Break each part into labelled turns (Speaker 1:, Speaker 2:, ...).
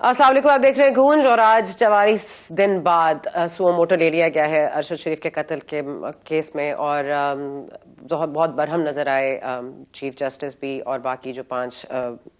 Speaker 1: السلام علیکم، آپ دیکھ رہے ہیں گونج، اور آج 44 دن بعد سو موٹو لے لیا گیا ہے ارشد شریف کے قتل کے کیس میں، اور بہت برہم نظر آئے چیف جسٹس بھی اور باقی جو 5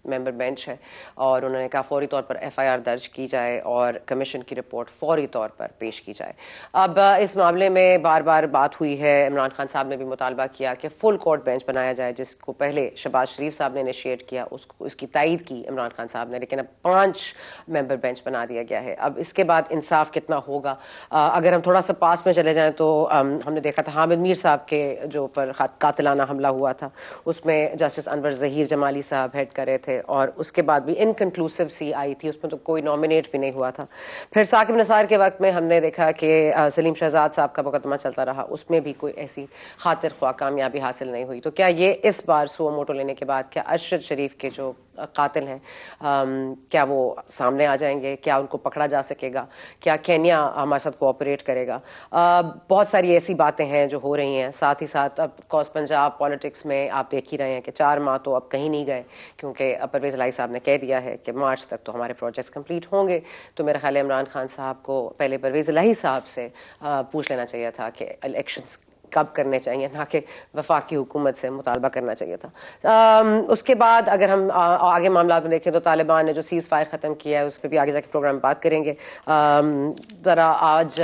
Speaker 1: ممبر بینچ ہے، اور انہوں نے کہا فوری طور پر ایف آئی آر درج کی جائے اور کمیشن کی رپورٹ فوری طور پر پیش کی جائے۔ اب اس معاملے میں بار بار بات ہوئی ہے، عمران خان صاحب نے بھی مطالبہ کیا کہ فل کورٹ بینچ بنایا جائے، جس کو پہلے شہباز شریف صاحب نے انیشیٹ کیا، اس کی تائید کی عمران خان صاحب نے، لیکن اب 5 ممبر بینچ بنا دیا گیا ہے۔ اب اس کے بعد انصاف کتنا ہوگا؟ اگر ہم تھوڑا سا پاس میں چلے جائیں تو ہم نے دیکھا تھا حامد میر صاحب کے جو پر قاتلانہ حملہ ہوا تھا، اس میں جسٹس انور ظہیر جمالی صاحب ہیڈ کر رہے تھے، اور اس کے بعد بھی انکنکلوسیو سی آئی تھی، اس میں تو کوئی نامینیٹ بھی نہیں ہوا تھا۔ پھر ثاقب نثار کے وقت میں ہم نے دیکھا کہ سلیم شہزاد صاحب کا مقدمہ چلتا رہا، اس میں بھی کوئی ایسی خاطر خواہ کامیابی حاصل نہیں ہوئی۔ تو کیا یہ اس بار سو موٹو لینے کے بعد کیا ارشد شریف کے جو قاتل ہیں کیا وہ سامنے آ جائیں گے؟ کیا ان کو پکڑا جا سکے گا؟ کیا کینیا ہمارے ساتھ کوآپریٹ کرے گا؟ بہت ساری ایسی باتیں ہیں جو ہو رہی ہیں۔ ساتھ ہی ساتھ اب کاس پنجاب پالیٹکس میں آپ دیکھ ہی رہے ہیں کہ 4 ماہ تو اب کہیں نہیں گئے، کیونکہ پرویز الہی صاحب نے کہہ دیا ہے کہ مارچ تک تو ہمارے پروجیکٹس کمپلیٹ ہوں گے۔ تو میرا خیال ہے عمران خان صاحب کو پہلے پرویز الہی صاحب سے پوچھ لینا چاہیے تھا کہ الیکشنز کب کرنے چاہیے، نہ کہ وفاقی حکومت سے مطالبہ کرنا چاہیے تھا۔ اس کے بعد اگر ہم آگے معاملات میں دیکھیں تو طالبان نے جو سیز فائر ختم کیا ہے، اس پہ بھی آگے جا کے پروگرام بات کریں گے۔ ذرا آج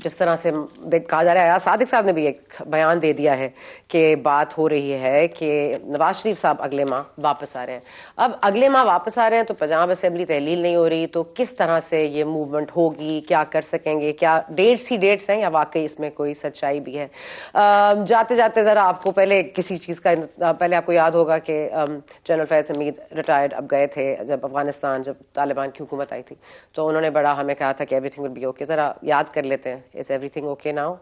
Speaker 1: جس طرح سے کہا جا رہا ہے، صادق صاحب نے بھی ایک بیان دے دیا ہے کہ بات ہو رہی ہے کہ نواز شریف صاحب اگلے ماہ واپس آ رہے ہیں۔ اب اگلے ماہ واپس آ رہے ہیں تو پنجاب اسمبلی تحلیل نہیں ہو رہی، تو کس طرح سے یہ موومنٹ ہوگی؟ کیا کر سکیں گے؟ کیا ڈیٹس ہی ڈیٹس ہیں یا واقعی اس میں کوئی سچائی بھی ہے؟ جاتے جاتے ذرا آپ کو پہلے کسی چیز کا پہلے آپ کو یاد ہوگا کہ جنرل فیض حمید ریٹائرڈ اب گئے تھے جب افغانستان، جب طالبان کی حکومت آئی تھی، تو انہوں نے بڑا ہمیں کہا تھا کہ everything will be okay. ذرا یاد کر لیتے ہیں، is everything okay now?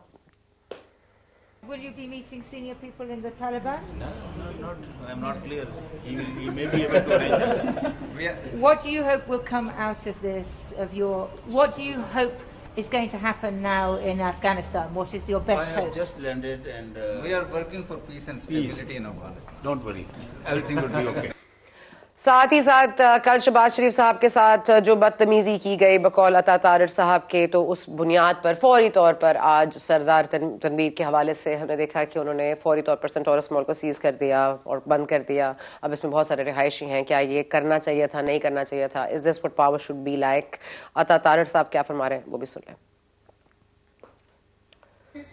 Speaker 2: Will you be meeting senior people in the Taliban?
Speaker 3: No, not. I'm not clear. He may be able to arrange it.
Speaker 2: What do you hope will come out of this? What do you hope is going to happen now in Afghanistan? What is your best
Speaker 3: I have
Speaker 2: hope?
Speaker 3: just landed and
Speaker 4: We are working for peace and stability in Afghanistan.
Speaker 3: don't worry. Everything will be okay.
Speaker 1: ساتھ ہی ساتھ کل شہباز شریف صاحب کے ساتھ جو بدتمیزی کی گئی بقول عطا طارر صاحب کے، تو اس بنیاد پر فوری طور پر آج سردار تنویر کے حوالے سے ہم نے دیکھا کہ انہوں نے فوری طور پر سنٹورس مال کو سیز کر دیا اور بند کر دیا۔ اب اس میں بہت سارے رہائشی ہیں، کیا یہ کرنا چاہیے تھا، نہیں کرنا چاہیے تھا؟ Is this what power should be like? Atta Tarar صاحب کیا فرما رہے ہیں وہ بھی سن لیں۔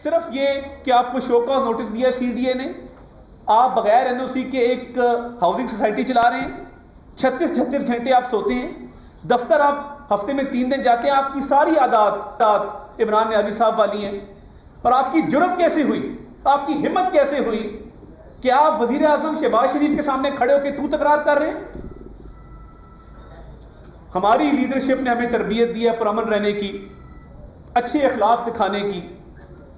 Speaker 5: صرف یہ کہ آپ کو شو کاز نوٹس دیا سی ڈی اے نے، آپ بغیر این او سی کے ایک ہاؤسنگ سوسائٹی چلا رہے ہیں، 36 گھنٹے آپ سوتے ہیں، دفتر آپ ہفتے میں 3 دن جاتے ہیں، آپ کی ساری عادات عمران نیازی صاحب والی ہیں، اور آپ کی جرت کیسے ہوئی، آپ کی ہمت کیسے ہوئی کہ آپ وزیر اعظم شہباز شریف کے سامنے کھڑے ہو کے تو تکرار کر رہے ہیں؟ ہماری لیڈرشپ نے ہمیں تربیت دی ہے پرامن رہنے کی، اچھے اخلاق دکھانے کی،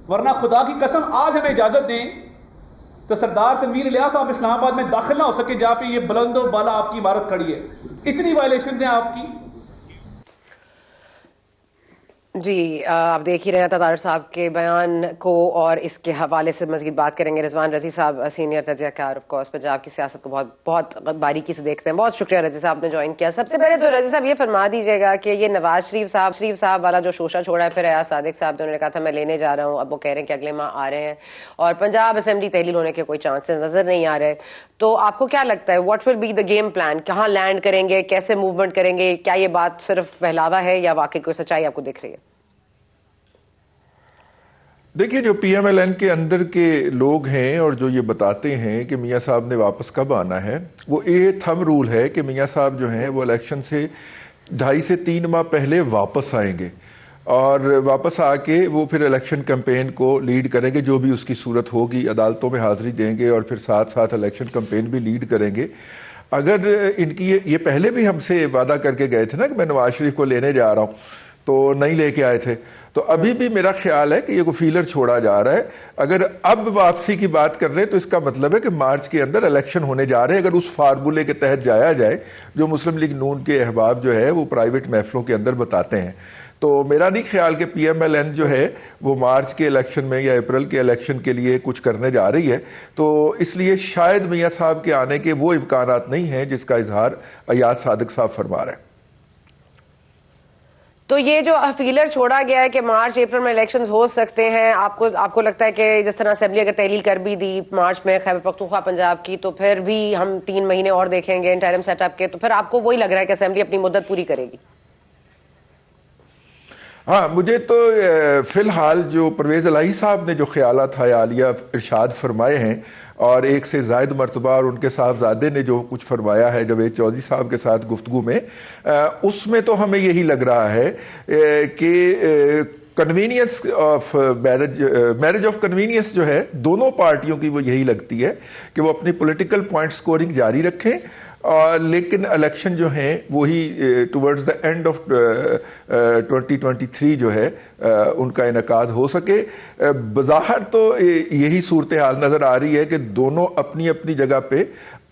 Speaker 5: ورنہ خدا کی قسم آج ہمیں اجازت دیں تو سردار تنویر الیاس صاحب اسلام آباد میں داخل نہ ہو سکے، جہاں پہ یہ بلند و بالا آپ کی عمارت کھڑی ہے۔ اتنی وائلیشنز ہیں آپ کی۔
Speaker 1: جی آپ دیکھ ہی رہے ہیں طارر صاحب کے بیان کو، اور اس کے حوالے سے مزید بات کریں گے۔ رضوان رضی صاحب سینئر تجزیہ کار آف کورس پنجاب کی سیاست کو بہت باریکی سے دیکھتے ہیں۔ بہت شکریہ رضی صاحب نے جوائن کیا۔ سب سے پہلے تو رضی صاحب یہ فرما دیجیے گا کہ یہ نواز شریف صاحب والا جو شوشہ چھوڑا ہے، پھر ایاز صادق صاحب نے انہوں نے کہا تھا میں لینے جا رہا ہوں، اب وہ کہہ رہے ہیں کہ اگلے ماہ آ رہے ہیں، اور پنجاب اسمبلی تحلیل ہونے کے کوئی چانسز نظر نہیں آ رہے۔ تو آپ کو کیا لگتا ہے what will be the game plan? کہاں لینڈ کریں گے؟ کیسے موومنٹ کریں گے؟ کیا یہ بات صرف بہلاوا ہے یا واقعی کوئی سچائی آپ کو دکھ رہی ہے؟
Speaker 6: دیکھیے، جو پی ایم ایل این کے اندر کے لوگ ہیں اور جو یہ بتاتے ہیں کہ میاں صاحب نے واپس کب آنا ہے، وہ یہ تھم رول ہے کہ میاں صاحب جو ہیں وہ الیکشن سے 2.5 سے 3 ماہ پہلے واپس آئیں گے، اور واپس آ کے وہ پھر الیکشن کمپین کو لیڈ کریں گے، جو بھی اس کی صورت ہوگی، عدالتوں میں حاضری دیں گے اور پھر ساتھ ساتھ الیکشن کمپین بھی لیڈ کریں گے۔ اگر ان کی یہ پہلے بھی ہم سے وعدہ کر کے گئے تھے نا کہ میں نواز شریف کو لینے جا رہا ہوں، تو نہیں لے کے آئے تھے، تو ابھی بھی میرا خیال ہے کہ یہ کو فیلر چھوڑا جا رہا ہے۔ اگر اب واپسی کی بات کر رہے ہیں تو اس کا مطلب ہے کہ مارچ کے اندر الیکشن ہونے جا رہے ہیں، اگر اس فارمولے کے تحت جایا جائے جو مسلم لیگ نون کے احباب جو ہے وہ پرائیویٹ محفلوں کے اندر بتاتے ہیں۔ تو میرا نہیں خیال کہ پی ایم ایل این جو ہے وہ مارچ کے الیکشن میں یا اپریل کے الیکشن کے لیے کچھ کرنے جا رہی ہے، تو اس لیے شاید میاں صاحب کے آنے کے وہ امکانات نہیں ہیں جس کا اظہار ایاز صادق صاحب فرما رہے ہیں۔
Speaker 1: تو یہ جو فیلر چھوڑا گیا ہے کہ مارچ اپریل میں الیکشنز ہو سکتے ہیں، آپ کو لگتا ہے کہ جس طرح اسمبلی اگر تحلیل کر بھی دی مارچ میں خیبر پختونخوا پنجاب کی، تو پھر بھی ہم 3 مہینے اور دیکھیں گے انٹرم سیٹ اپ کے، تو پھر آپ کو وہی لگ رہا ہے کہ اسمبلی اپنی مدت پوری کرے گی؟
Speaker 6: ہاں، مجھے تو فی الحال جو پرویز الہی صاحب نے جو خیالات حیالیہ ارشاد فرمائے ہیں، اور ایک سے زائد مرتبہ اور ان کے صاحبزادے نے جو کچھ فرمایا ہے جاوید چودھری صاحب کے ساتھ گفتگو میں، اس میں تو ہمیں یہی لگ رہا ہے کہ convenience of marriage of convenience جو ہے دونوں پارٹیوں کی وہ یہی لگتی ہے کہ وہ اپنی پولیٹیکل پوائنٹ سکورنگ جاری رکھیں، لیکن الیکشن جو ہیں وہی ٹورڈز دا اینڈ آف 2023 جو ہے ان کا انعقاد ہو سکے۔ بظاہر تو یہی صورتحال نظر آ رہی ہے کہ دونوں اپنی اپنی جگہ پہ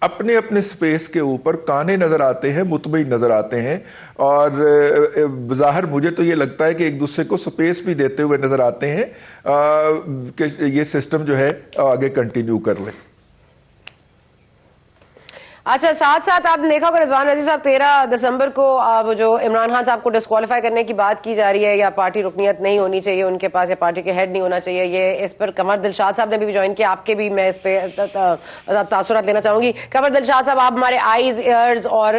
Speaker 6: اپنے اپنے سپیس کے اوپر کانے نظر آتے ہیں، مطمئن نظر آتے ہیں، اور بظاہر مجھے تو یہ لگتا ہے کہ ایک دوسرے کو سپیس بھی دیتے ہوئے نظر آتے ہیں کہ یہ سسٹم جو ہے آگے کنٹینیو کر لیں۔
Speaker 1: اچھا، ساتھ ساتھ آپ نے دیکھا ہوگا رضوان رضی صاحب 13 دسمبر کو وہ جو عمران خان صاحب کو ڈسکوالیفائی کرنے کی بات کی جا رہی ہے، یا پارٹی رکنیت نہیں ہونی چاہیے ان کے پاس، یا پارٹی کے ہیڈ نہیں ہونا چاہیے، یہ اس پر قمر دلشاد صاحب نے بھی جوائن کیا، آپ کے بھی میں اس پہ تاثرات لینا چاہوں گی۔ قمر دلشاد صاحب، آپ ہمارے آئیز ایئرز اور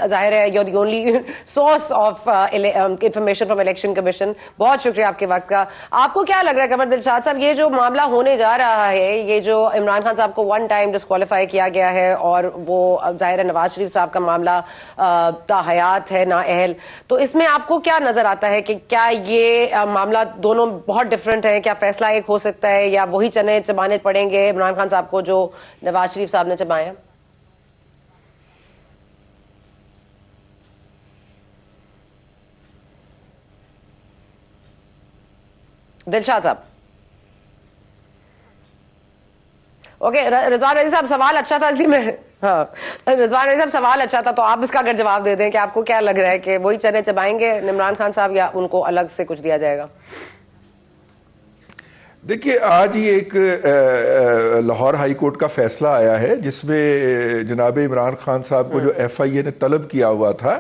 Speaker 1: ظاہر ہے you the only source of information from election commission, بہت شکریہ آپ کے وقت کا۔ آپ کو کیا لگ رہا ہے قمر دلشاد صاحب، یہ جو معاملہ ہونے جا رہا ہے، یہ جو عمران خان صاحب کو 1 ٹائم ڈسکوالیفائی کیا گیا ہے، اور وہ ظاہر ہے نواز شریف صاحب کا معاملہ تاحیات ہے، نااہل، تو اس میں آپ کو کیا نظر آتا ہے کہ کیا یہ معاملہ دونوں بہت ڈفرینٹ ہیں؟ کیا فیصلہ ایک ہو سکتا ہے، یا وہی چنے چبانے پڑیں گے عمران خان صاحب کو جو نواز شریف صاحب نے چبائے ہیں؟ دلشاد صاحب، اوکے، رضوان رضی صاحب سوال اچھا تھا، اس لیے میں ہاں رضوان رضی صاحب سوال اچھا تھا، تو آپ اس کا اگر جواب دے دیں کہ آپ کو کیا لگ رہا ہے کہ وہی چنے چبائیں گے عمران خان صاحب، یا ان کو الگ سے کچھ دیا جائے گا؟
Speaker 6: دیکھیے، آج ہی ایک لاہور ہائی کورٹ کا فیصلہ آیا ہے جس میں جناب عمران خان صاحب کو جو ایف آئی اے نے طلب کیا ہوا تھا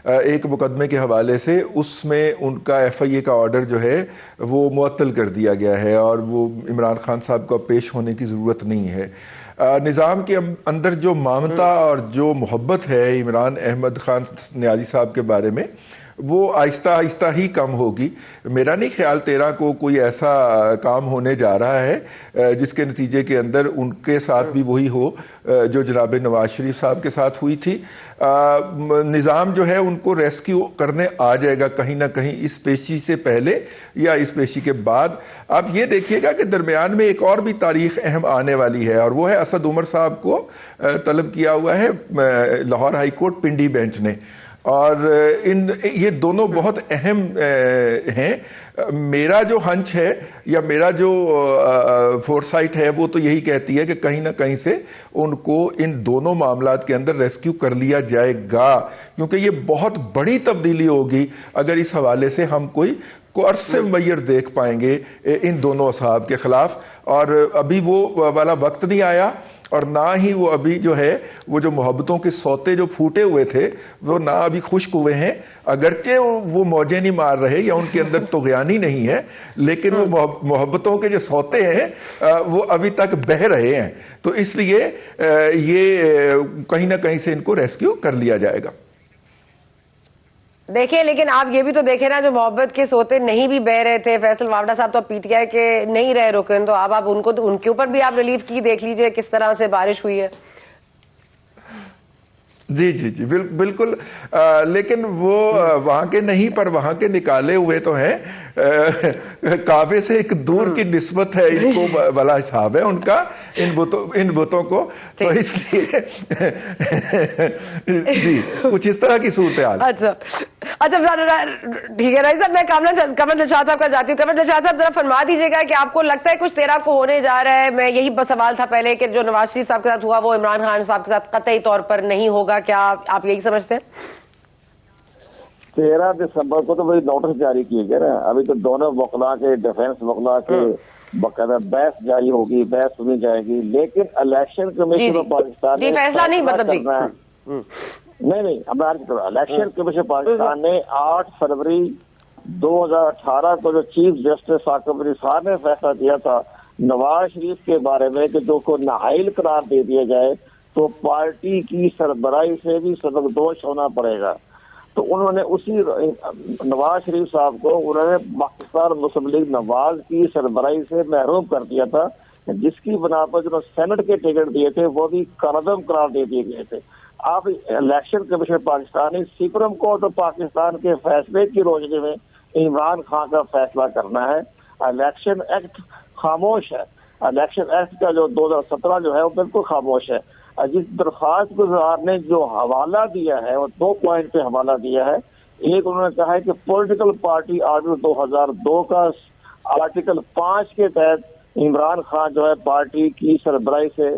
Speaker 6: ایک مقدمے کے حوالے سے، اس میں ان کا ایف آئی اے کا آرڈر جو ہے وہ معطل کر دیا گیا ہے، اور وہ عمران خان صاحب کو پیش ہونے کی ضرورت نہیں ہے۔ نظام کے اندر جو مامتا اور جو محبت ہے عمران احمد خان نیازی صاحب کے بارے میں، وہ آہستہ آہستہ ہی کم ہوگی۔ میرا نہیں خیال 13 کو کوئی ایسا کام ہونے جا رہا ہے جس کے نتیجے کے اندر ان کے ساتھ بھی وہی ہو جو جناب نواز شریف صاحب کے ساتھ ہوئی تھی۔ نظام جو ہے ان کو ریسکیو کرنے آ جائے گا کہیں نہ کہیں، اس پیشی سے پہلے یا اس پیشی کے بعد۔ آپ یہ دیکھیے گا کہ درمیان میں ایک اور بھی تاریخ اہم آنے والی ہے، اور وہ ہے اسد عمر صاحب کو طلب کیا ہوا ہے Lahore high court Pindi bench نے، اور یہ دونوں بہت اہم ہیں۔ میرا جو ہنچ ہے یا میرا جو فورسائٹ ہے وہ تو یہی کہتی ہے کہ کہیں نہ کہیں سے ان کو ان دونوں معاملات کے اندر ریسکیو کر لیا جائے گا، کیونکہ یہ بہت بڑی تبدیلی ہوگی اگر اس حوالے سے ہم کوئی کوارسو میئر دیکھ پائیں گے ان دونوں اصحاب کے خلاف، اور ابھی وہ والا وقت نہیں آیا، اور نہ ہی وہ ابھی جو ہے وہ جو محبتوں کے سوتے جو پھوٹے ہوئے تھے وہ نہ ابھی خشک ہوئے ہیں، اگرچہ وہ موجیں نہیں مار رہے یا ان کے اندر طغیانی نہیں ہے، لیکن وہ محبتوں کے جو سوتے ہیں وہ ابھی تک بہہ رہے ہیں، تو اس لیے یہ کہیں نہ کہیں سے ان کو ریسکیو کر لیا جائے گا۔
Speaker 1: دیکھیں، لیکن آپ یہ بھی تو دیکھیں نا، جو محبت کے سوتے نہیں بھی بہ رہے تھے، فیصل واوڈا صاحب تو پی ٹی آئی کے نہیں رہے رکن، تو اب آپ ان کے اوپر بھی آپ ریلیف کی دیکھ لیجئے کس طرح سے بارش ہوئی ہے۔
Speaker 6: جی جی جی بالکل، لیکن وہ وہاں کے نہیں پر وہاں کے نکالے ہوئے تو ہیں، کعبے سے ایک دور کی نسبت ہے ان کو والا حساب ہے ان کا ان بتوں کو، تو اس لیے جی کچھ اس طرح کی صورتحال۔
Speaker 1: اچھا ٹھیک ہے، رائے صاحب میں قمر دلشاد صاحب کا جاتی ہوں۔ قمر دلشاد صاحب ذرا فرما دیجیے گا کہ آپ کو لگتا ہے کچھ 13 کو ہونے جا رہا ہے؟ میں یہی سوال تھا پہلے کہ جو نواز شریف صاحب کے ساتھ ہوا وہ عمران خان صاحب کے ساتھ قطعی طور پر نہیں ہوگا، کیا آپ یہی سمجھتے ہیں؟
Speaker 7: 13 دسمبر کو تو وہی نوٹس جاری کیے گئے نا، ابھی تو دونوں وکلا کے ڈیفینس وکلا کے باقاعدہ بحث جاری ہوگی، بحث سنی جائے گی، لیکن الیکشن کمیشن آف پاکستان
Speaker 1: جی فیصلہ نہیں مطلب جی
Speaker 7: نہیں اب الیکشن کمیشن پاکستان نے 8 فروری 2018 کو جو چیف جسٹس ثاقب نثار نے فیصلہ دیا تھا نواز شریف کے بارے میں کہ جو کو نااہل قرار دے دیا جائے تو پارٹی کی سربراہی سے بھی سبکدوش ہونا پڑے گا، تو انہوں نے اسی نواز شریف صاحب کو انہوں نے پاکستان مسلم لیگ نواز کی سربراہی سے محروم کر دیا تھا، جس کی بنا پر جو سینٹ کے ٹکٹ دیے تھے وہ بھی کالعدم قرار دے دیے گئے تھے۔ اب الیکشن کمیشن پاکستان نے سپریم کورٹ اور پاکستان کے فیصلے کی روشنی میں عمران خان کا فیصلہ کرنا ہے۔ الیکشن ایکٹ خاموش ہے، الیکشن ایکٹ کا جو 2017 جو ہے وہ بالکل خاموش ہے۔ جس درخواست گزار نے جو حوالہ دیا ہے وہ 2 پوائنٹ پہ حوالہ دیا ہے۔ ایک انہوں نے کہا ہے کہ پولیٹیکل پارٹی آرڈر 2002 کا آرٹیکل 5 کے تحت عمران خان جو ہے پارٹی کی سربراہی سے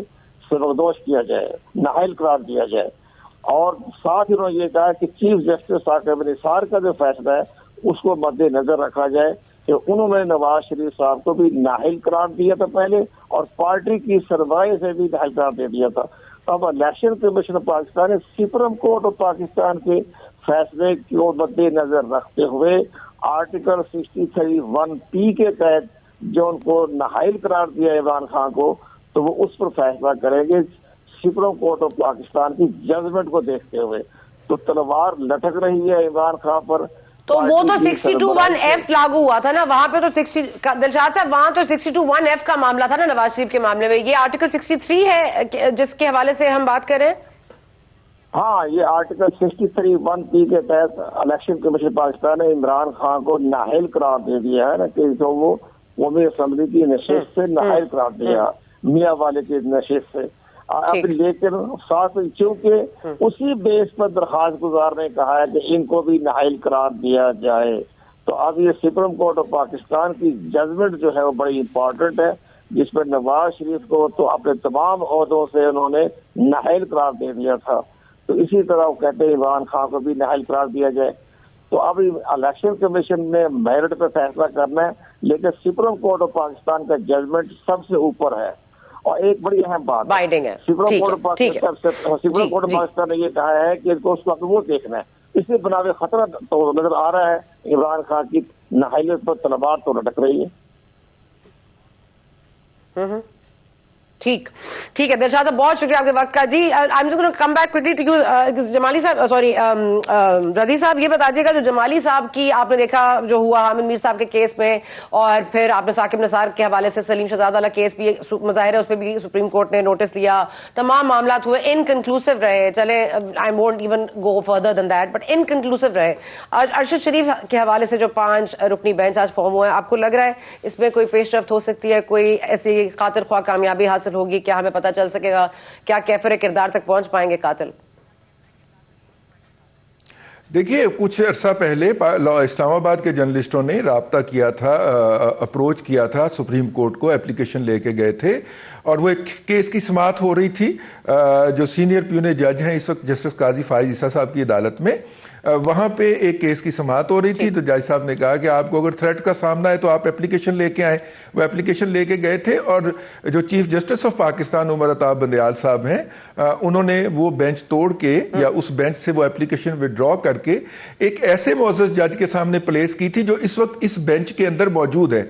Speaker 7: سبکدوش کیا جائے، نااہل قرار دیا جائے، اور ساتھ ہی انہوں نے یہ کہا کہ چیف جسٹس ثاقب نثار کا جو فیصلہ ہے اس کو مد نظر رکھا جائے کہ انہوں نے نواز شریف صاحب کو بھی نااہل قرار دیا تھا پہلے اور پارٹی کی سربراہی سے بھی نااہل قرار دے دیا تھا۔ اب الیکشن کمیشن پاکستان نے سپریم کورٹ اور پاکستان کے فیصلے کو مد نظر رکھتے ہوئے آرٹیکل 63(1)(p) کے تحت جو ان کو نااہل قرار دیا عمران خان کو، تو وہ اس پر فیصلہ کریں گے سپریم کورٹ آف پاکستان کی ججمنٹ کو دیکھتے ہوئے۔ تو تلوار لٹک رہی ہے عمران خان پر۔
Speaker 1: تو وہ تو 62(1)(f) لاگو ہوا تھا نا وہاں پہ، تو دلشاد صاحب وہاں تو 62(1)(f) کا معاملہ تھا نا نواز شریف کے معاملے میں، یہ آرٹیکل 63 ہے جس کے حوالے سے ہم بات کریں۔
Speaker 7: ہاں، یہ آرٹیکل 63(1)(p) کے تحت الیکشن کمیشن پاکستان نے عمران خان کو نااہل قرار دے دیا ہے نا، کہ جو وہ قومی اسمبلی کی نشست سے نااہل قرار دیا، میاں والے کی نشست سے۔ لیکن ساتھ چونکہ اسی بیس پر درخواست گزار نے کہا ہے کہ ان کو بھی نااہل قرار دیا جائے، تو اب یہ سپریم کورٹ آف پاکستان کی ججمنٹ جو ہے وہ بڑی امپورٹنٹ ہے، جس پر نواز شریف کو تو اپنے تمام عہدوں سے انہوں نے نااہل قرار دے دیا تھا، تو اسی طرح وہ کہتے ہیں عمران خان کو بھی نااہل قرار دیا جائے۔ تو اب الیکشن کمیشن نے میرٹ پہ فیصلہ کرنا ہے، لیکن سپریم کورٹ آف پاکستان کا ججمنٹ سب سے اوپر ہے۔ اور ایک بڑی اہم بات ہے، سپریم کورٹ آف پاکستان نے یہ کہا ہے کہ ان کو اس وقت وہ دیکھنا ہے، اس سے بناوے خطرہ تو نظر آ رہا ہے، عمران خان کی نااہلیت پر تلوار تو لٹک رہی ہے۔
Speaker 1: ٹھیک ہے دلشاد صاحب، بہت شکریہ آپ کے وقت کا۔ جی I'm just going to come back quickly to you جمالی صاحب، سوری رضی صاحب، یہ بتائیے گا جو جمالی صاحب کی آپ نے دیکھا جو ہوا حامد میر صاحب کے کیس میں، اور پھر آپ نے ثاقب نثار کے حوالے سے سلیم شہزاد والا کیس بھی مظاہر ہے، اس پہ بھی سپریم کورٹ نے نوٹس لیا، تمام معاملات ہوئے، انکنکلوسیو رہے، چلے I won't even go further than that but انکنکلوسیو رہے۔ آج ارشد شریف کے حوالے سے جو 5 رکنی بینچ آج فارم ہوا ہے، آپ کو لگ رہا ہے اس میں کوئی پیش رفت ہو سکتی ہے، کوئی ایسی قاتل خواہ کامیابی حاصل ہوگی؟ کیا ہمیں پتہ چل سکے گا، کیا کیفر کردار تک پہنچ پائیں گے قاتل؟
Speaker 6: دیکھیے، کچھ عرصہ پہلے اسلام آباد کے جرنلسٹوں نے رابطہ کیا تھا، اپروچ کیا تھا سپریم کورٹ کو، اپلیکیشن لے کے گئے تھے، اور وہ ایک کیس کی سماعت ہو رہی تھی۔ جو سینئر پیونے جج ہیں اس وقت جسٹس قاضی فائز عیسیٰ صاحب کی عدالت میں، وہاں پہ ایک کیس کی سماعت ہو رہی تھی، تو جج صاحب نے کہا کہ آپ کو اگر تھریٹ کا سامنا ہے تو آپ اپلیکیشن لے کے آئیں۔ وہ اپلیکیشن لے کے گئے تھے، اور جو chief justice of Pakistan Umar Ata Bandial صاحب ہیں، انہوں نے وہ بینچ توڑ کے یا اس بینچ سے وہ اپلیکیشن وڈرا کر کے ایک ایسے معزز جج کے سامنے پلیس کی تھی جو اس وقت اس بینچ کے اندر موجود ہے،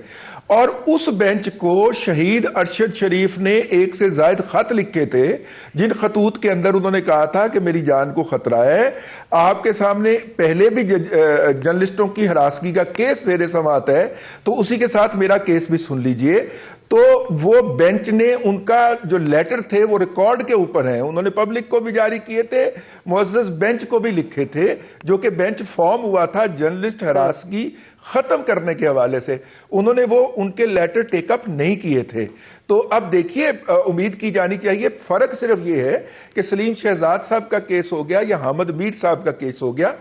Speaker 6: اور اس بینچ کو شہید ارشد شریف نے 1 سے زائد خط لکھے تھے، جن خطوط کے اندر انہوں نے کہا تھا کہ میری جان کو خطرہ ہے، آپ کے سامنے پہلے بھی جرنلسٹوں کی ہراسگی کا کیس زیر سماعت ہے، تو اسی کے ساتھ میرا کیس بھی سن لیجئے۔ تو وہ بینچ نے ان کا جو لیٹر تھے وہ ریکارڈ کے اوپر ہیں، انہوں نے پبلک کو بھی جاری کیے تھے، معزز بینچ کو بھی لکھے تھے، جو کہ بینچ فارم ہوا تھا جرنلسٹ ہراسگی ختم کرنے کے حوالے سے، انہوں نے وہ ان کے لیٹر ٹیک اپ نہیں کیے تھے۔ تو اب دیکھیے، امید کی جانی چاہیے، فرق صرف یہ ہے کہ سلیم شہزاد صاحب کا کیس ہو گیا یا حامد میر صاحب کا کیس ہو گیا،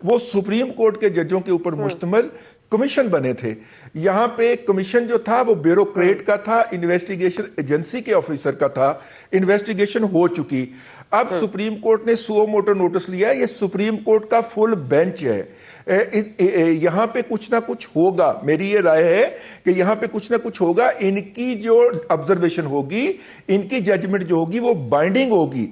Speaker 6: وہ سپریم کورٹ کے ججوں کے اوپر مشتمل کمیشن بنے تھے۔ یہاں پہ کمیشن جو تھا وہ بیوروکریٹ کا تھا، انویسٹیگیشن ایجنسی کے آفیسر کا تھا، انویسٹیگیشن ہو چکی، اب سپریم کورٹ نے سو موٹو نوٹس لیا، یہ سپریم کورٹ کا فل بینچ ہے، یہاں پہ کچھ نہ کچھ ہوگا، میری یہ رائے ہے کہ یہاں پہ کچھ نہ کچھ ہوگا، ان کی جو آبزرویشن ہوگی، ان کی ججمنٹ جو ہوگی وہ بائنڈنگ ہوگی۔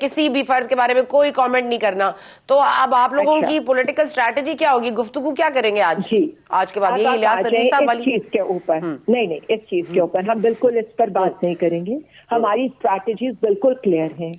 Speaker 1: کسی بھی فرد کے بارے میں کوئی کامنٹ نہیں کرنا. تو اب آپ لوگوں کی پولیٹیکل اسٹریٹجی کیا ہوگی, گفتگو کیا کریں گے آج کے بعد؟ یہی الیاس تنویر صاحب والی
Speaker 8: چیز کے اوپر نہیں, اس چیز کے اوپر ہم بالکل اس پر بات نہیں کریں گے. ہماری اسٹریٹجیز بالکل کلیئر ہیں.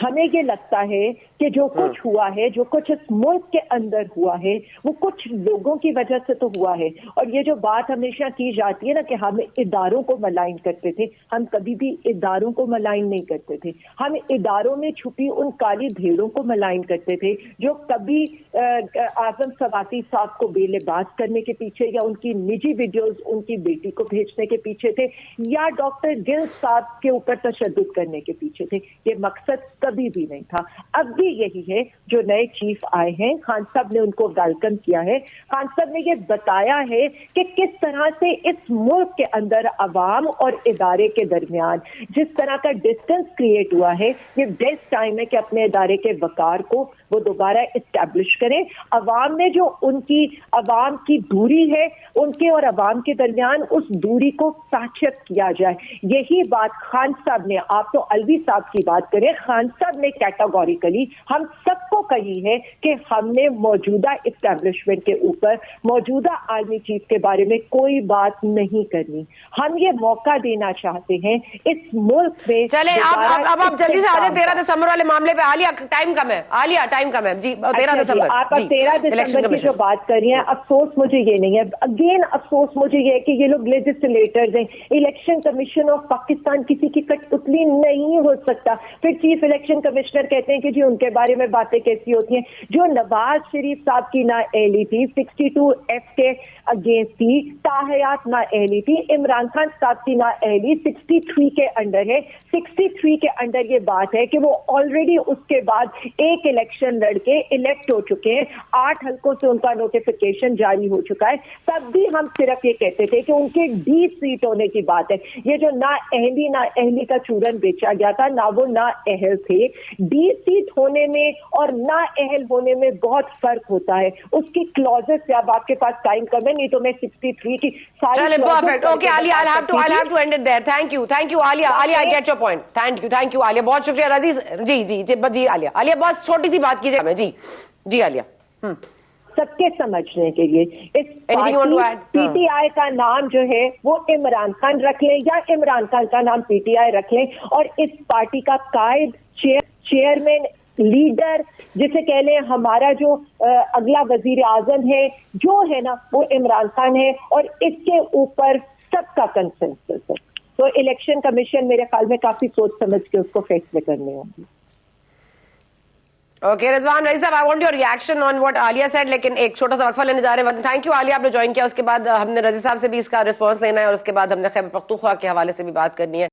Speaker 8: ہمیں یہ لگتا ہے کہ جو کچھ ہوا ہے, جو کچھ اس ملک کے اندر ہوا ہے, وہ کچھ لوگوں کی وجہ سے تو ہوا ہے. اور یہ جو بات ہمیشہ کی جاتی ہے نا کہ ہم اداروں کو ملائن کرتے تھے, ہم کبھی بھی اداروں کو ملائن نہیں کرتے تھے. ہم اداروں میں چھپی ان کالی بھیڑوں کو ملائن کرتے تھے جو کبھی اعظم سواتی صاحب کو بے لباس کرنے کے پیچھے, یا ان کی نجی ویڈیوز ان کی بیٹی کو بھیجنے کے پیچھے تھے, یا ڈاکٹر گل صاحب کے اوپر تشدد کرنے کے پیچھے تھے. یہ مقصد کبھی بھی نہیں تھا. اب بھی یہی ہے. جو نئے چیف آئے ہیں, خان صاحب نے ان کو ویلکم کیا ہے. خان صاحب نے یہ بتایا ہے کہ کس طرح سے اس ملک کے اندر عوام اور ادارے کے درمیان جس طرح کا ڈسٹینس کریٹ ہوا ہے, یہ بیسٹ ٹائم ہے کہ اپنے ادارے کے وقار کو وہ دوبارہ اسٹیبلش کریں. عوام میں جو ان کی عوام کی دوری ہے, ان کے اور عوام کے درمیان اس دوری کو ساچت کیا جائے. یہی بات خان صاحب نے, آپ تو الوی صاحب کی بات کریں, خان صاحب نے کیٹاگوریکلی ہم سب کو کہی ہے کہ ہم نے موجودہ اسٹیبلشمنٹ کے اوپر, موجودہ آرمی چیف کے بارے میں کوئی بات نہیں کرنی. ہم یہ موقع دینا چاہتے ہیں اس ملک میں.
Speaker 1: چلیں اب آپ جلدی سے آ جائیں 13 دسمبر والے معاملے پہ. عالیہ ٹائم کم ہے, عالیہ ٹائم کم ہے جی. 13 دسمبر
Speaker 8: آپ 13 دسمبر کی جو بات کر رہی ہیں, افسوس مجھے یہ نہیں ہے, اگین افسوس مجھے یہ ہے کہ یہ لوگ لیجسلیٹرز ہیں. الیکشن کمیشن آف پاکستان کسی کی کٹ پتلی نہیں ہو سکتا. پھر چیف الیکشن کمشنر کہتے ہیں کہ جی ان کے بارے میں باتیں کیسی ہوتی ہیں. جو نواز شریف صاحب کی نااہلی تھی 62F کے اگینسٹ تھی, تاحیات نااہلی تھی. عمران خان صاحب کی نااہلی 63 کے انڈر ہے. 63 کے انڈر یہ بات ہے کہ وہ آلریڈی اس کے بعد ایک الیکشن لڑ کے الیکٹ ہو چکے ہیں. 8 حلقوں سے ان کا نوٹیفیکیشن جاری ہو چکا ہے. تب بھی ہم صرف یہ کہتے تھے کہ ان کے 20 سیٹ ہونے کی بات ہے. یہ جو نااہلی کا چورن بیچا گیا تھا, نہ وہ نااہل تھے. 20 سیٹ ہونے میں اور نااہل ہونے میں بہت فرق ہوتا ہے. اس کی کلوزز سے, اب آپ کے پاس ٹائم کم ہے, نہیں تو میں 63 کی ساری
Speaker 1: perfect. Okay Alia, I'll have to end it there. Thank you Alia. I get your point. Thank you Alia, بہت شکریہ. عزیز جی عالیہ بہت چھوٹی سی بات کیجیے ہمیں. جی عالیہ,
Speaker 8: سب کے سمجھنے کے لیے اس پی ٹی آئی کا نام جو ہے وہ عمران خان رکھ لیں, یا عمران خان کا نام پی ٹی آئی رکھ لیں, اور اس پارٹی کا قائد, چیئرمین, لیڈر جسے کہہ لیں, ہمارا جو اگلا وزیر اعظم ہے جو ہے نا, وہ عمران خان ہے, اور اس کے اوپر سب کا کنسنسس ہے. تو الیکشن کمیشن میرے خیال میں کافی سوچ سمجھ کے اس کو فیصلے کرنے ہوں گے.
Speaker 1: اوکے رضوان رضی صاحب, I want your reaction on what Alia said, لیکن ایک چھوٹا سا وقفہ لینے جا رہے ہیں. تھینک یو عالیہ, آپ نے جوائن کیا. اس کے بعد ہم نے رضی صاحب سے بھی اس کا رسپانس لینا ہے, اور اس کے بعد ہم نے خیبر پختونخوا کے حوالے سے بھی بات کرنی ہے.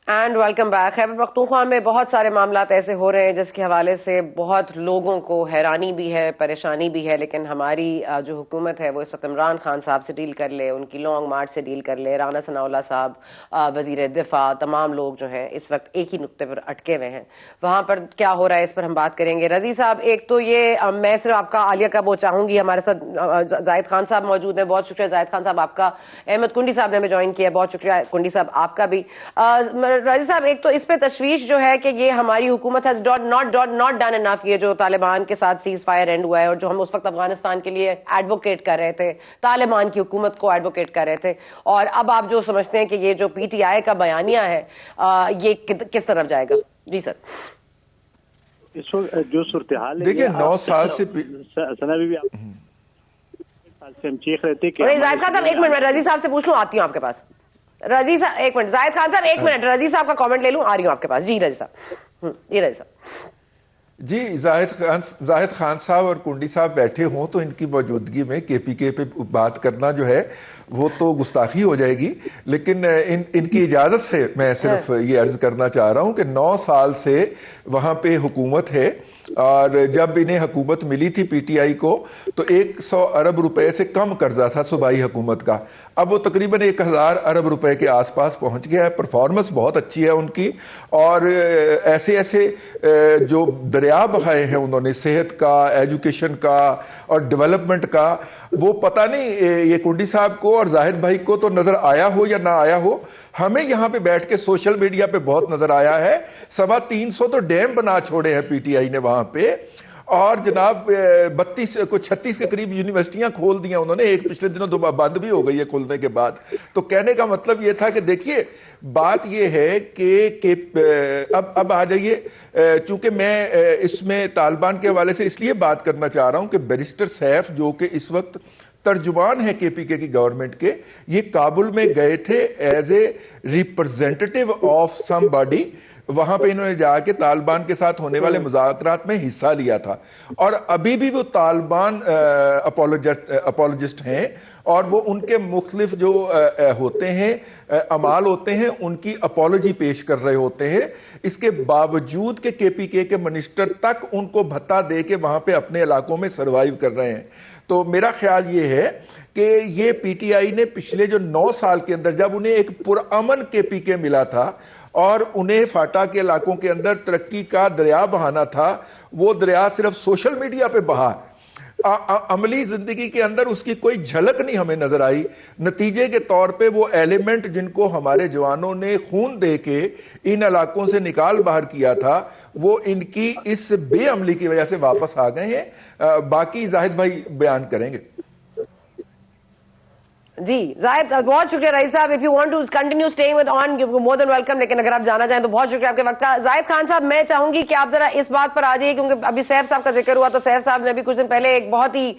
Speaker 1: And welcome back. Khyber Pakhtunkhwa میں بہت سارے معاملات ایسے ہو رہے ہیں جس کے حوالے سے بہت لوگوں کو حیرانی بھی ہے, پریشانی بھی ہے, لیکن ہماری جو حکومت ہے وہ اس وقت عمران خان صاحب سے ڈیل کر لے, ان کی لانگ مارچ سے ڈیل کر لے, رانا ثناء اللہ صاحب وزیر دفاع, تمام لوگ جو ہیں اس وقت ایک ہی نقطے پر اٹکے ہوئے ہیں. وہاں پر کیا ہو رہا ہے اس پر ہم بات کریں گے. رضی صاحب, ایک تو یہ میں صرف آپ کا عالیہ کا وہ چاہوں گی, ہمارے ساتھ زاہد خان صاحب موجود ہیں, بہت شکریہ زاہد خان صاحب آپ کا. احمد کنڈی صاحب نے ہمیں جوائن کیا, بہت شکریہ کنڈی صاحب آپ کا بھی. رضی صاحب, ایک تو اس پہ تشویش جو ہے کہ یہ ہماری حکومت has not done enough, یہ جو طالبان کے ساتھ سیز فائر اینڈ ہوا ہے, اور جو ہم اس وقت افغانستان کے لیے ایڈوکیٹ کر رہے تھے, طالبان کی حکومت کو ایڈوکیٹ کر رہے تھے, اور اب آپ جو سمجھتے ہیں کہ یہ جو پی ٹی آئی کا بیانیہ ہے یہ کس طرف جائے گا. جی سر.
Speaker 9: اس وقت جو صورتحال ہے,
Speaker 6: دیکھیے 9 سال سے
Speaker 9: ہم چیخ رہے تھے کہ
Speaker 1: زاہد خان صاحب ایک منٹ, میں رضی صاحب سے پوچھ لوں, آتی ہوں آپ کے پاس. رضی صاحب ایک منٹ, زاہد خان صاحب ایک منٹ, رضی صاحب کا کامنٹ لے لوں, آ رہی ہوں آپ کے پاس. جی رضی صاحب. جی رضی صاحب.
Speaker 6: جی زاہد خان صاحب اور کنڈی صاحب بیٹھے ہوں تو ان کی موجودگی میں کے پی کے پہ بات کرنا جو ہے وہ تو گستاخی ہو جائے گی, لیکن ان کی اجازت سے میں صرف یہ عرض کرنا چاہ رہا ہوں کہ 9 سال سے وہاں پہ حکومت ہے, اور جب انہیں حکومت ملی تھی پی ٹی آئی کو تو 100 ارب روپے سے کم قرضہ تھا صوبائی حکومت کا, اب وہ تقریباً 1000 ارب روپے کے آس پاس پہنچ گیا ہے. پرفارمنس بہت اچھی ہے ان کی, اور ایسے جو دریا بہائے ہیں انہوں نے صحت کا, ایجوکیشن کا اور ڈیولپمنٹ کا, وہ پتہ نہیں یہ کنڈی صاحب کو اور زاہد بھائی کو تو نظر آیا ہو یا نہ آیا ہو, ہمیں یہاں پہ بیٹھ کے سوشل میڈیا پہ بہت نظر آیا ہے. 350 تو ڈیم بنا چھوڑے ہیں پی ٹی آئی نے وہاں پہ, اور جناب 36 کے قریب یونیورسٹیاں کھول دی ہیں انہوں نے, ایک پچھلے دنوں بند بھی ہو گئی ہے کھولنے کے بعد. تو کہنے کا مطلب یہ تھا کہ دیکھیے بات یہ ہے کہ اب آ جائیے, چونکہ میں اس میں طالبان کے حوالے سے اس لیے بات کرنا چاہ رہا ہوں کہ بیرسٹر سیف جو کہ اس وقت ترجمان ہے کے پی کے کی گورنمنٹ کے, یہ کابل میں گئے تھے as a representative of some body. وہاں پہ انہوں نے جا کے طالبان کے ساتھ ہونے والے مذاکرات میں حصہ لیا تھا, اور ابھی بھی وہ طالبان اپولوجسٹ ہیں, اور وہ ان کے مختلف جو ہوتے ہیں اعمال ہوتے ہیں ان کی اپولوجی پیش کر رہے ہوتے ہیں. اس کے باوجود کہ کے پی کے منسٹر تک ان کو بھتہ دے کے وہاں پہ اپنے علاقوں میں سروائیو کر رہے ہیں. تو میرا خیال یہ ہے کہ یہ پی ٹی آئی نے پچھلے جو 9 سال کے اندر, جب انہیں ایک پرامن کے پی کے ملا تھا اور انہیں فاٹا کے علاقوں کے اندر ترقی کا دریا بہانا تھا, وہ دریا صرف سوشل میڈیا پہ بہا, عملی زندگی کے اندر اس کی کوئی جھلک نہیں ہمیں نظر آئی. نتیجے کے طور پہ وہ ایلیمنٹ جن کو ہمارے جوانوں نے خون دے کے ان علاقوں سے نکال باہر کیا تھا, وہ ان کی اس بے عملی کی وجہ سے واپس آ گئے ہیں. باقی زاہد بھائی بیان کریں گے.
Speaker 1: جی زاہد, بہت شکریہ رئیس صاحب. If you want to continue staying with on, more than welcome, لیکن اگر آپ جانا چاہیں تو بہت شکریہ آپ کے وقت کا. زاہد خان صاحب, میں چاہوں گی کہ آپ ذرا اس بات پر آ جائیے, کیونکہ ابھی سیف صاحب کا ذکر ہوا, تو سیف صاحب نے ابھی کچھ دن پہلے ایک بہت ہی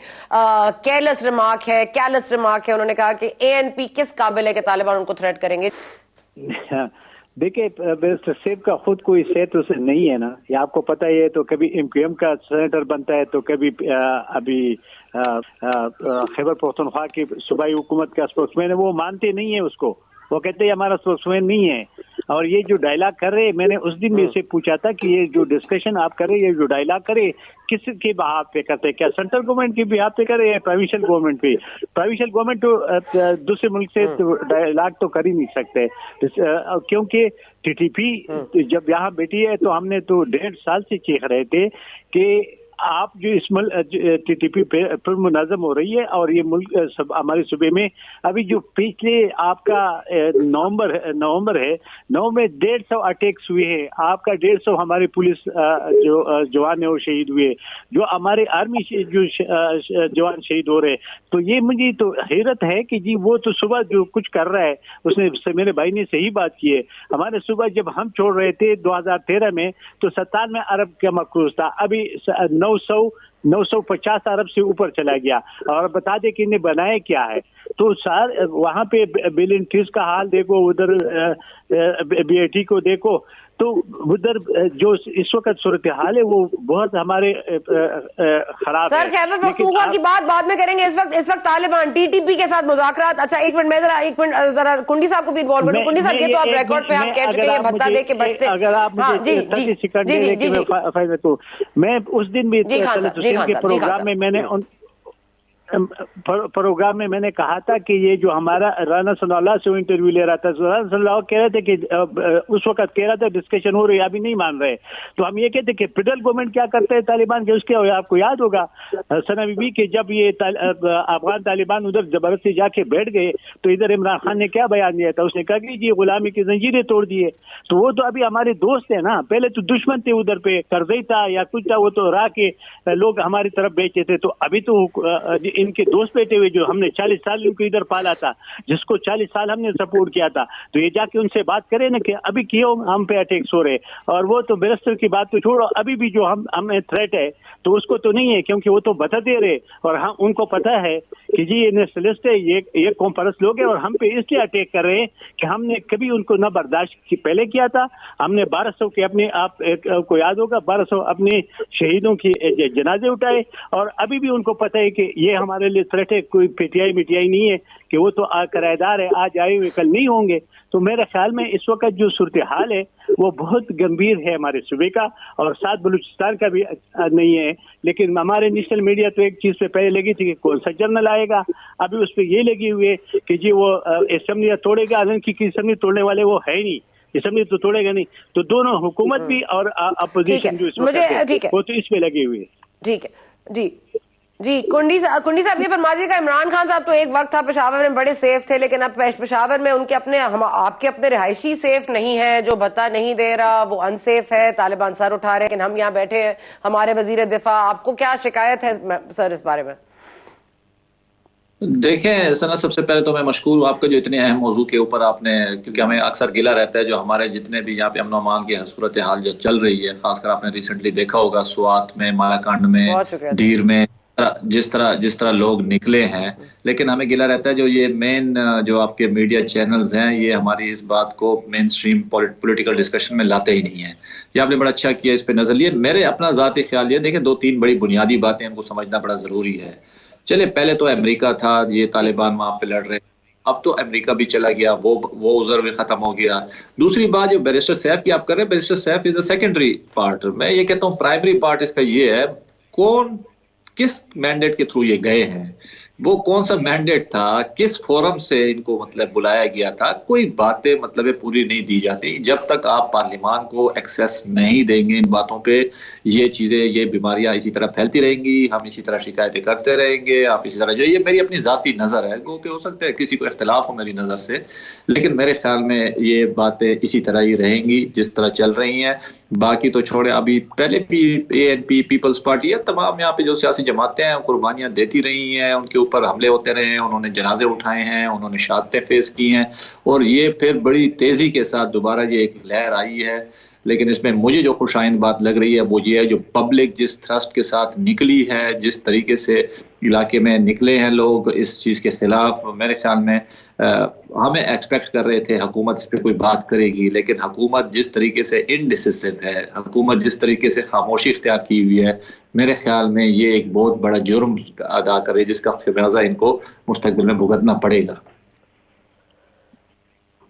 Speaker 1: کیئرلیس ریمارک ہے, انہوں نے کہا کہ اے این پی کس قابل ہے کہ طالبان ان کو تھریٹ کریں گے.
Speaker 9: دیکھیں بیرسٹر سیف کا خود کوئی صحت اسے نہیں ہے نا, یہ آپ کو پتہ ہی ہے. تو کبھی ایم کیو ایم کا سینیٹر بنتا ہے, تو کبھی ابھی خیبر پختونخوا کی صوبائی حکومت کا اسپوکس مین ہے. وہ مانتے نہیں ہیں اس کو, وہ کہتے ہیں ہمارا اسپوکس مین نہیں ہے. اور یہ جو ڈائلاگ کر رہے, میں نے اس دن بھی سے پوچھا تھا کہ یہ جو ڈسکشن آپ کر رہے, یہ جو ڈائلاگ کرے کس کے بہاف پہ کرتے, کیا سینٹرل گورنمنٹ کے بہاف پہ کرے یا پروونشل گورنمنٹ پہ؟ پروونشل گورنمنٹ تو دوسرے ملک سے ڈائلاگ تو کر ہی نہیں سکتے, کیونکہ ٹی ٹی پی جب یہاں بیٹھی ہے تو ہم نے تو 1.5 سال سے چیخ رہے تھے کہ آپ جو اس ملک ٹی ٹی پی پر منظم ہو رہی ہے, اور یہ ملک ہمارے صوبے میں ابھی جو پچھلے آپ کا نومبر ہے, نومبر میں 150 اٹیکس ہوئے ہیں. آپ کا 150 ہمارے پولیس جو جوان ہیں وہ شہید ہوئے, جو ہمارے آرمی جو جوان شہید ہو رہے. تو یہ مجھے تو حیرت ہے کہ جی وہ تو صبح جو کچھ کر رہا ہے, اس نے میرے بھائی نے صحیح بات کی ہے. ہمارے صبح جب ہم چھوڑ رہے تھے 2013 میں تو 97 ارب کا مقروض تھا, ابھی 950 ارب سے اوپر چلا گیا. اور بتا دیں کہ انہیں بنایا کیا ہے. تو وہاں پہ بیلنٹریز کا حال دیکھو, ادھر بی آئی ٹی کو دیکھو, تو ادھر جو اس وقت صورتحال ہے وہ بہت ہمارے خراب ہے.
Speaker 1: سر خیبر پختونخوا کی بات بعد میں کریں گے. اس وقت طالبان ٹی ٹی پی کے ساتھ مذاکرات. اچھا ایک منٹ, میں ایک منٹ ذرا کنڈی صاحب کو بھی انوالو کروں. کنڈی صاحب یہ تو آپ ریکارڈ پہ آپ کہہ چکے ہیں بھتہ دے کے بچتے.
Speaker 9: اگر آپ مجھے 30 سیکنڈ دے کہ میں اس دن بھی کے پروگرام میں میں نے پروگرام میں میں نے کہا تھا کہ یہ جو ہمارا رانا ثناء اللہ سے انٹرویو لے رہا تھا, رانا ثناء اللہ کہہ رہے تھے کہ اس وقت کہہ رہا تھا ڈسکشن ہو رہی ہے, ابھی نہیں مان رہے. تو ہم یہ کہتے کہ فیڈرل گورنمنٹ کیا کرتے ہیں طالبان کے, اس کے آپ کو یاد ہوگا سنا بی بی کہ جب یہ افغان طالبان ادھر زبردستی جا کے بیٹھ گئے تو ادھر عمران خان نے کیا بیان دیا تھا, اس نے کہا کہ جی غلامی کی زنجیریں توڑ دیے. تو وہ تو ابھی ہمارے دوست ہیں نا, پہلے تو دشمن تھے ادھر پہ, کرزئی تھا یا کچھ تھا, وہ تو راہ کے لوگ ہماری طرف بیچے تھے. تو ابھی تو ان کے دوست بیٹھے ہوئے جو ہم نے 40 سال ان کو ادھر پالا تھا, جس کو 40 سال ہم نے سپورٹ کیا تھا, تو یہ جا کے ان سے بات کرے نا کہ ابھی کیوں ہم پہ اٹیکس ہو رہے. اور وہ تو بیرسٹر کی بات تو چھوڑو, ابھی بھی جو ہمیں تھریٹ ہے تو اس کو تو نہیں ہے, کیونکہ وہ تو بتا دے رہے, اور ہم ان کو پتا ہے کہ جی یہ نیشنلسٹ ہے, یہ قوم پرست لوگ ہیں, اور ہم پہ اس لیے اٹیک کر رہے ہیں کہ ہم نے کبھی ان کو نہ برداشت پہلے کیا تھا. ہم نے 1200 کے اپنے, آپ کو یاد ہوگا 1200 اپنے شہیدوں کی جنازے اٹھائے, اور ابھی بھی ان کو پتا ہے کہ یہ ہمارے لیے تھریٹ ہے, کوئی پی ٹی آئی نہیں ہے کہ وہ تو کرایہ دار ہے, آج آئے ہوئے کل نہیں ہوں گے. تو میرے خیال میں اس وقت جو صورتحال ہے وہ بہت گمبھیر ہے ہمارے صوبے کا, اور ساتھ بلوچستان کا بھی نہیں ہے. لیکن ہمارے نیشنل میڈیا تو ایک چیز پہ پہلے لگی تھی کہ کون سا جرنل آئے گا, ابھی اس پہ یہ لگی ہوئے کہ جی وہ اسمبلی توڑے گا, حالانکہ اسمبلی توڑنے والے وہ ہے نہیں, اسمبلی تو توڑے گا نہیں. تو دونوں حکومت بھی اور اپوزیشن جو اس وقت ہے وہ تو اس پہ لگے ہوئے.
Speaker 1: ٹھیک ہے جی جی کنڈی صاحب یہ فرما دیجیے گا، عمران خان صاحب تو ایک وقت تھا پشاور میں بڑے سیف تھے، لیکن اب پشاور میں ان کے اپنے آپ کے اپنے رہائشی سیف نہیں ہے، جو بھتہ نہیں دے رہا وہ ان سیف ہے، طالبان سر اٹھا رہے ہیں، لیکن ہم یہاں بیٹھے ہیں، ہمارے وزیر دفاع، آپ کو کیا شکایت ہے سر اس بارے میں؟
Speaker 10: دیکھیں سنا، سب سے پہلے تو میں مشکور ہوں آپ کا جو اتنے اہم موضوع کے اوپر آپ نے، کیونکہ ہمیں اکثر گلہ رہتا ہے جو ہمارے جتنے بھی یہاں پہ امن و امان کی صورتحال جو چل رہی ہے، خاص کر آپ نے ریسنٹلی دیکھا ہوگا سوات میں، مالاکنڈ میں، دیر میں، جس طرح لوگ نکلے ہیں، لیکن ہمیں گلہ رہتا ہے جو یہ مین جو آپ کے میڈیا چینلز ہیں یہ ہماری اس بات کو مین سٹریم پولیٹیکل ڈسکشن میں لاتے ہی نہیں ہیں۔ یہ آپ نے بڑا اچھا کیا اس پہ نظر لیے۔ میرے اپنا ذاتی خیال یہ دیکھیں، 2-3 بڑی بنیادی باتیں ہم کو سمجھنا بڑا ضروری ہے۔ چلے پہلے تو امریکہ تھا، یہ طالبان وہاں پہ لڑ رہے، اب تو امریکہ بھی چلا گیا، وہ عذر بھی ختم ہو گیا۔ دوسری بات جو بیرسٹر سیف کی آپ کر رہے ہیں، barrister Saif is a secondary part, میں یہ کہتا ہوں پرائمری پارٹ اس کا یہ ہے کون کس مینڈیٹ کے تھرو یہ گئے ہیں، وہ کون سا مینڈیٹ تھا، کس فورم سے ان کو مطلب بلایا گیا تھا۔ کوئی باتیں مطلب پوری نہیں دی جاتی جب تک آپ پارلیمان کو ایکسیس نہیں دیں گے ان باتوں پہ، یہ چیزیں، یہ بیماریاں اسی طرح پھیلتی رہیں گی، ہم اسی طرح شکایتیں کرتے رہیں گے، آپ اسی طرح جو، یہ میری اپنی ذاتی نظر ہے، گو کہ ہو سکتا ہے کسی کو اختلاف ہو میری نظر سے، لیکن میرے خیال میں یہ باتیں اسی طرح ہی رہیں گی جس طرح چل رہی ہیں۔ باقی تو چھوڑے، ابھی پہلے بھی ANP پیپلز پارٹی ہے، تمام یہاں پہ جو سیاسی جماعتیں ہیں قربانیاں دیتی رہی ہیں، ان کے اوپر حملے ہوتے رہے ہیں، انہوں نے جنازے اٹھائے ہیں، انہوں نے شہادتیں فیس کی ہیں، اور یہ پھر بڑی تیزی کے ساتھ دوبارہ یہ ایک لہر آئی ہے۔ لیکن اس میں مجھے جو خوش آئند بات لگ رہی ہے وہ یہ ہے جو پبلک جس تھرسٹ کے ساتھ نکلی ہے، جس طریقے سے علاقے میں نکلے ہیں لوگ اس چیز کے خلاف، میرے خیال میں ہمیں ایکسپیکٹ کر رہے تھے حکومت اس پہ کوئی بات کرے گی، لیکن حکومت جس طریقے سے انڈیسیسو ہے، حکومت جس طریقے سے خاموشی اختیار کی ہوئی ہے، میرے خیال میں یہ ایک بہت بڑا جرم ادا کرے جس کا خمیازہ ان کو مستقبل میں بھگتنا پڑے گا۔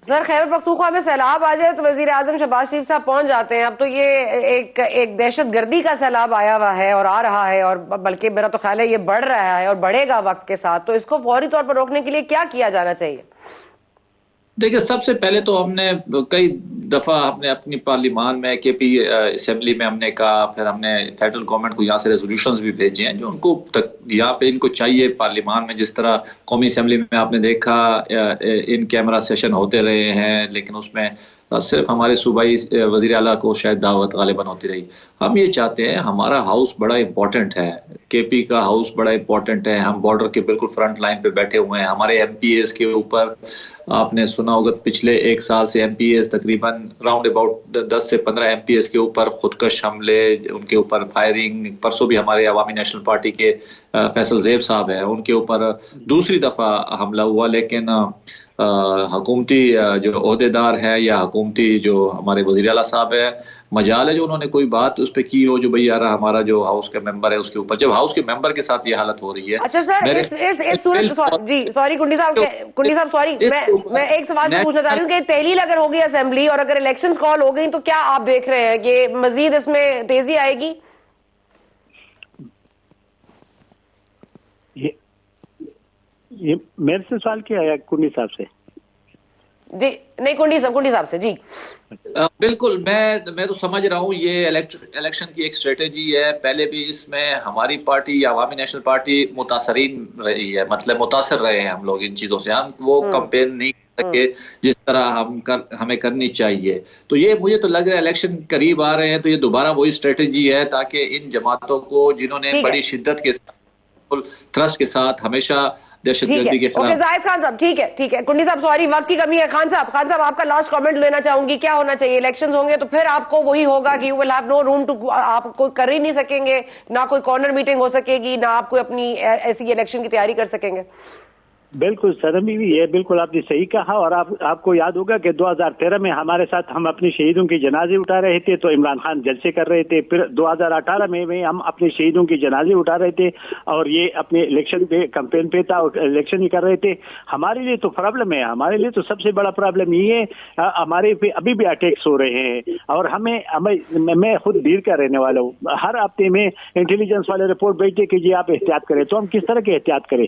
Speaker 1: سر خیبر پختونخوا میں سیلاب آ جائے تو وزیر اعظم شہباز شریف صاحب پہنچ جاتے ہیں، اب تو یہ ایک دہشت گردی کا سیلاب آیا ہوا ہے اور آ رہا ہے، اور بلکہ میرا تو خیال ہے یہ بڑھ رہا ہے اور بڑھے گا وقت کے ساتھ، تو اس کو فوری طور پر روکنے کے لیے کیا کیا جانا چاہیے؟
Speaker 10: دیکھیں سب سے پہلے تو ہم نے کئی دفعہ ہم نے اپنی پارلیمان میں KP اسمبلی میں ہم نے کہا، پھر ہم نے فیڈرل گورنمنٹ کو یہاں سے ریزولوشنز بھی بھیجے ہیں جو ان کو یہاں پہ ان کو چاہیے پارلیمان میں، جس طرح قومی اسمبلی میں آپ نے دیکھا ان کیمرہ سیشن ہوتے رہے ہیں، لیکن اس میں صرف ہمارے صوبائی وزیر اعلیٰ کو شاید دعوت غالباً ہوتی رہی۔ ہم یہ چاہتے ہیں، ہمارا ہاؤس بڑا امپورٹنٹ ہے، KP کا ہاؤس بڑا امپورٹنٹ ہے، ہم بارڈر کے بالکل فرنٹ لائن پہ بیٹھے ہوئے ہیں، ہمارے MPAs کے اوپر آپ نے سنا ہوگا پچھلے 1 سال سے MPAs تقریباً راؤنڈ اباؤٹ 10 سے 15 MPAs کے اوپر خودکش حملے، ان کے اوپر فائرنگ، پرسوں بھی ہمارے عوامی نیشنل پارٹی کے فیصل زیب صاحب ہیں، ان کے اوپر دوسری دفعہ حملہ ہوا، لیکن حکومتی جو عہدے دار ہے یا حکومتی جو ہمارے وزیر اعلیٰ صاحب ہے، مجال ہے جو انہوں نے کوئی بات اس پہ کی ہو جو بھئی یار ہمارا جو ہاؤس کا ممبر ہے اس کے اوپر، جب ہاؤس کے ممبر کے ساتھ یہ حالت ہو رہی ہے۔
Speaker 1: اچھا سر اس صورت، جی سوری کنڈی صاحب سوری، میں ایک سوال سے پوچھنا چاہ رہی ہوں کہ تحلیل اگر ہوگی اسمبلی اور اگر الیکشنز کال ہو گئی تو کیا آپ دیکھ رہے ہیں کہ مزید اس میں تیزی آئے گی؟
Speaker 9: یہ میرے سے سوال کیا ہے کنڈی صاحب سے؟
Speaker 1: جی نہیں، کنڈی صاحب سے جی
Speaker 10: بالکل، میں تو سمجھ رہا ہوں یہ الیکشن کی ایک اسٹریٹجی ہے۔ پہلے بھی اس میں ہماری پارٹی یا عوامی نیشنل پارٹی متاثرین رہی ہے، مطلب متاثر رہے ہیں ہم لوگ ان چیزوں سے، ہم وہ کمپین نہیں کر سکے جس طرح ہمیں کرنی چاہیے۔ تو یہ مجھے تو لگ رہا ہے الیکشن قریب آ رہے ہیں تو یہ دوبارہ وہی اسٹریٹجی ہے تاکہ ان جماعتوں کو جنہوں نے بڑی شدت کے ساتھ تھرسٹ کے ساتھ ہمیشہ دہشت گردی کے خلاف۔
Speaker 1: زاہد خان صاحب ٹھیک ہے، کنڈی صاحب سوری وقت کی کمی ہے، خان صاحب آپ کا لاسٹ کامنٹ لینا چاہوں گی، کیا ہونا چاہیے؟ الیکشنز ہوں گے تو پھر آپ کو وہی ہوگا کہ you will have no room to, آپ کوئی کر ہی نہیں سکیں گے، نہ کوئی کارنر میٹنگ ہو سکے گی، نہ آپ کوئی اپنی ایسی الیکشن کی تیاری کر سکیں گے۔
Speaker 9: بالکل سرمی بھی ہے، بالکل آپ نے صحیح کہا، اور آپ کو یاد ہوگا کہ 2013 میں ہمارے ساتھ ہم اپنے شہیدوں کی جنازے اٹھا رہے تھے تو عمران خان جلسے کر رہے تھے، پھر 2018 میں ہم اپنے شہیدوں کی جنازے اٹھا رہے تھے اور یہ اپنے الیکشن پہ کمپین پہ تھا اور الیکشن ہی کر رہے تھے۔ ہمارے لیے تو پرابلم ہے، ہمارے لیے تو سب سے بڑا پرابلم یہ ہے ہمارے پہ ابھی بھی اٹیکس ہو رہے ہیں، اور میں خود دیر کا رہنے والا ہوں، ہر ہفتے میں انٹیلیجنس والے رپورٹ بھیجتے کہ جی آپ احتیاط کریں، تو ہم کس طرح کے احتیاط کریں؟